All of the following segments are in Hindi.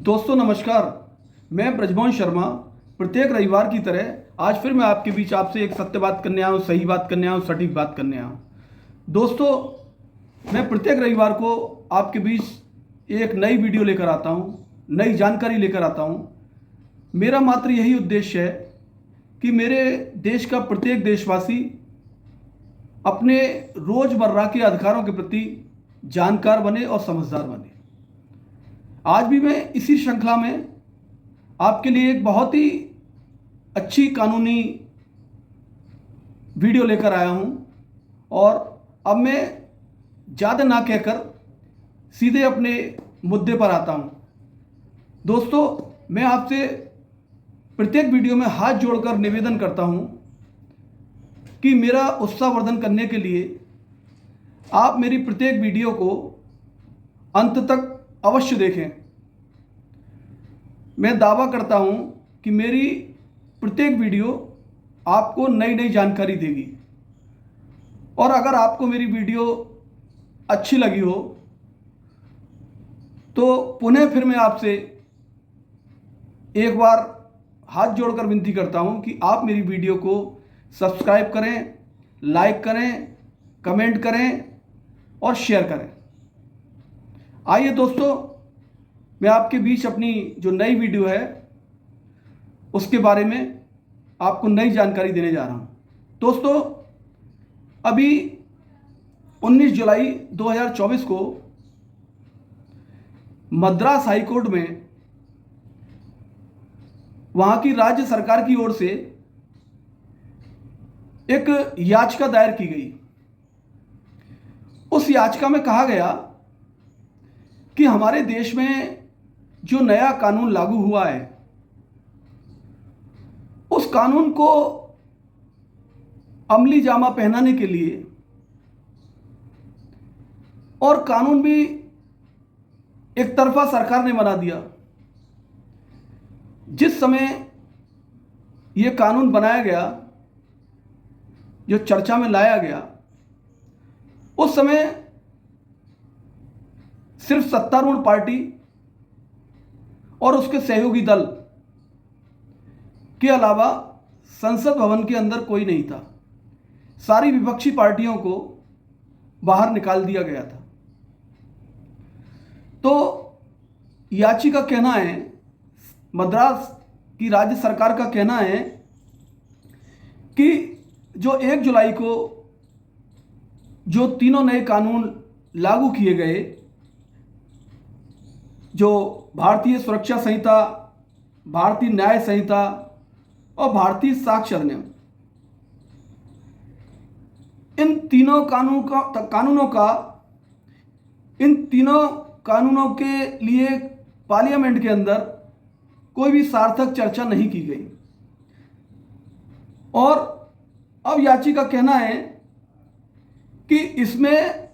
दोस्तों नमस्कार। मैं ब्रजमोहन शर्मा प्रत्येक रविवार की तरह आज फिर मैं आपके बीच आपसे एक सत्य बात करने आया हूँ, सही बात करने आया हूँ, सटीक बात करने आया हूँ। दोस्तों मैं प्रत्येक रविवार को आपके बीच एक नई वीडियो लेकर आता हूँ, नई जानकारी लेकर आता हूँ। मेरा मात्र यही उद्देश्य है कि मेरे देश का प्रत्येक देशवासी अपने रोज़मर्रा के अधिकारों के प्रति जानकार बने और समझदार बने। आज भी मैं इसी श्रृंखला में आपके लिए एक बहुत ही अच्छी कानूनी वीडियो लेकर आया हूं और अब मैं ज़्यादा ना कहकर सीधे अपने मुद्दे पर आता हूं। दोस्तों मैं आपसे प्रत्येक वीडियो में हाथ जोड़कर निवेदन करता हूं कि मेरा उत्साहवर्धन करने के लिए आप मेरी प्रत्येक वीडियो को अंत तक अवश्य देखें। मैं दावा करता हूं कि मेरी प्रत्येक वीडियो आपको नई नई जानकारी देगी और अगर आपको मेरी वीडियो अच्छी लगी हो तो पुनः फिर मैं आपसे एक बार हाथ जोड़कर विनती करता हूं कि आप मेरी वीडियो को सब्सक्राइब करें, लाइक करें, कमेंट करें और शेयर करें। आइए दोस्तों मैं आपके बीच अपनी जो नई वीडियो है उसके बारे में आपको नई जानकारी देने जा रहा हूं। दोस्तों अभी 19 जुलाई 2024 को मद्रास हाई कोर्ट में वहां की राज्य सरकार की ओर से एक याचिका दायर की गई। उस याचिका में कहा गया कि हमारे देश में जो नया कानून लागू हुआ है उस कानून को अमली जामा पहनाने के लिए और कानून भी एक तरफा सरकार ने बना दिया। जिस समय यह कानून बनाया गया, जो चर्चा में लाया गया, उस समय सिर्फ सत्तारूढ़ पार्टी और उसके सहयोगी दल के अलावा संसद भवन के अंदर कोई नहीं था। सारी विपक्षी पार्टियों को बाहर निकाल दिया गया था। तो याचिका कहना है, मद्रास की राज्य सरकार का कहना है कि जो 1 जुलाई को जो तीनों नए कानून लागू किए गए, जो भारतीय सुरक्षा संहिता, भारतीय न्याय संहिता और भारतीय साक्ष्य अधिनियम, इन तीनों कानूनों के लिए पार्लियामेंट के अंदर कोई भी सार्थक चर्चा नहीं की गई। और अब याचिका का कहना है कि इसमें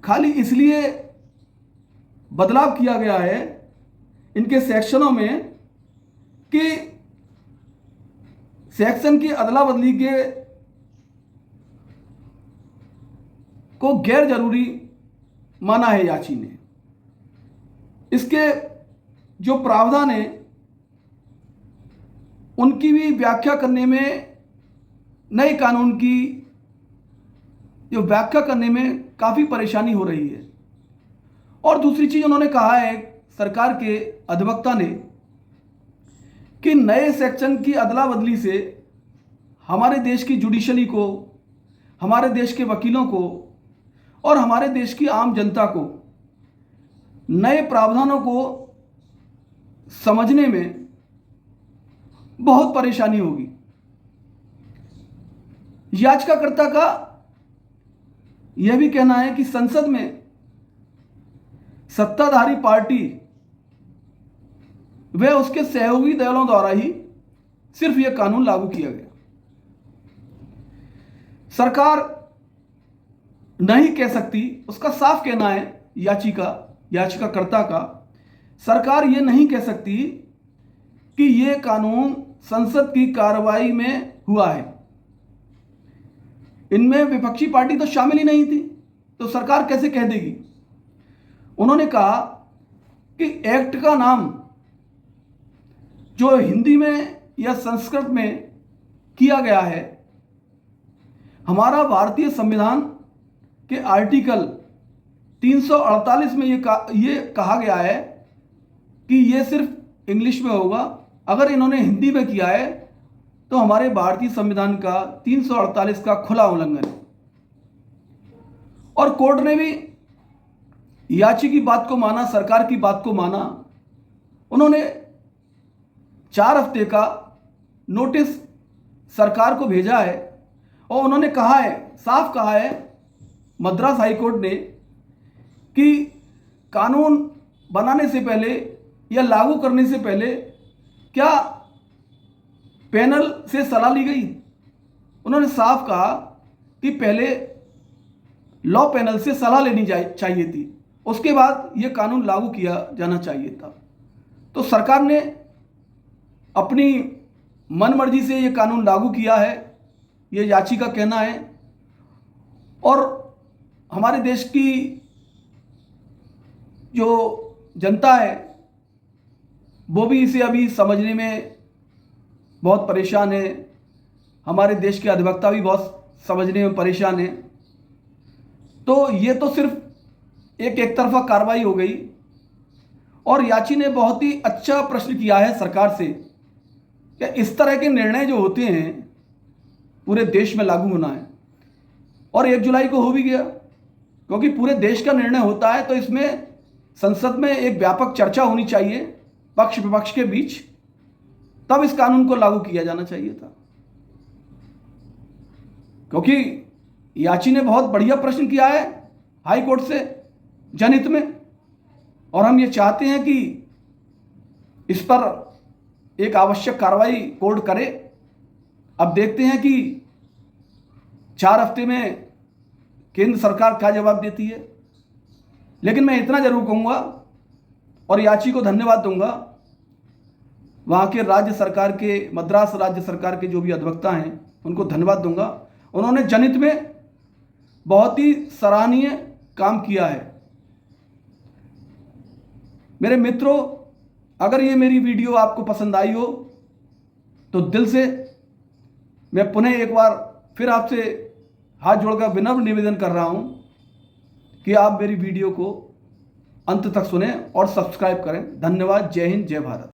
खाली इसलिए बदलाव किया गया है इनके सेक्शनों में कि सेक्शन की अदला बदली के को गैर जरूरी माना है याची ने। इसके जो प्रावधान है उनकी भी व्याख्या करने में, नए कानून की जो व्याख्या करने में काफ़ी परेशानी हो रही है। और दूसरी चीज़ उन्होंने कहा है सरकार के अधिवक्ता ने कि नए सेक्शन की अदला बदली से हमारे देश की जुडिशरी को, हमारे देश के वकीलों को और हमारे देश की आम जनता को नए प्रावधानों को समझने में बहुत परेशानी होगी। याचिकाकर्ता का यह भी कहना है कि संसद में सत्ताधारी पार्टी व उसके सहयोगी दलों द्वारा ही सिर्फ यह कानून लागू किया गया। सरकार नहीं कह सकती, उसका साफ कहना है याचिकाकर्ता का, सरकार यह नहीं कह सकती कि यह कानून संसद की कार्रवाई में हुआ है। इनमें विपक्षी पार्टी तो शामिल ही नहीं थी, तो सरकार कैसे कह देगी। उन्होंने कहा कि एक्ट का नाम जो हिंदी में या संस्कृत में किया गया है, हमारा भारतीय संविधान के आर्टिकल 348 में ये कहा गया है कि ये सिर्फ इंग्लिश में होगा। अगर इन्होंने हिंदी में किया है तो हमारे भारतीय संविधान का 348 का खुला उल्लंघन है। और कोर्ट ने भी याची की बात को माना, सरकार की बात को माना। उन्होंने 4 हफ्ते का नोटिस सरकार को भेजा है और उन्होंने कहा है, साफ कहा है मद्रास हाई कोर्ट ने कि कानून बनाने से पहले या लागू करने से पहले क्या पैनल से सलाह ली गई। उन्होंने साफ कहा कि पहले लॉ पैनल से सलाह लेनी चाहिए थी, उसके बाद ये कानून लागू किया जाना चाहिए था। तो सरकार ने अपनी मनमर्जी से ये कानून लागू किया है, ये याची का कहना है। और हमारे देश की जो जनता है वो भी इसे अभी समझने में बहुत परेशान है। हमारे देश के अधिवक्ता भी बहुत समझने में परेशान है। तो ये तो सिर्फ एक तरफा कार्रवाई हो गई। और याची ने बहुत ही अच्छा प्रश्न किया है सरकार से कि इस तरह के निर्णय जो होते हैं पूरे देश में लागू होना है। और 1 जुलाई को हो भी गया, क्योंकि पूरे देश का निर्णय होता है तो इसमें संसद में एक व्यापक चर्चा होनी चाहिए पक्ष विपक्ष के बीच, तब इस कानून को लागू किया जाना चाहिए था। क्योंकि याची ने बहुत बढ़िया प्रश्न किया है हाई कोर्ट से जनहित में, और हम ये चाहते हैं कि इस पर एक आवश्यक कार्रवाई कोर्ट करे। अब देखते हैं कि 4 हफ्ते में केंद्र सरकार क्या जवाब देती है। लेकिन मैं इतना जरूर कहूँगा और याची को धन्यवाद दूंगा, वहाँ के राज्य सरकार के, मद्रास राज्य सरकार के जो भी अधिवक्ता हैं उनको धन्यवाद दूंगा। उन्होंने जनहित में बहुत ही सराहनीय काम किया है। मेरे मित्रों, अगर ये मेरी वीडियो आपको पसंद आई हो तो दिल से मैं पुनः एक बार फिर आपसे हाथ जोड़कर विनम्र निवेदन कर रहा हूं कि आप मेरी वीडियो को अंत तक सुनें और सब्सक्राइब करें। धन्यवाद। जय हिंद, जय भारत।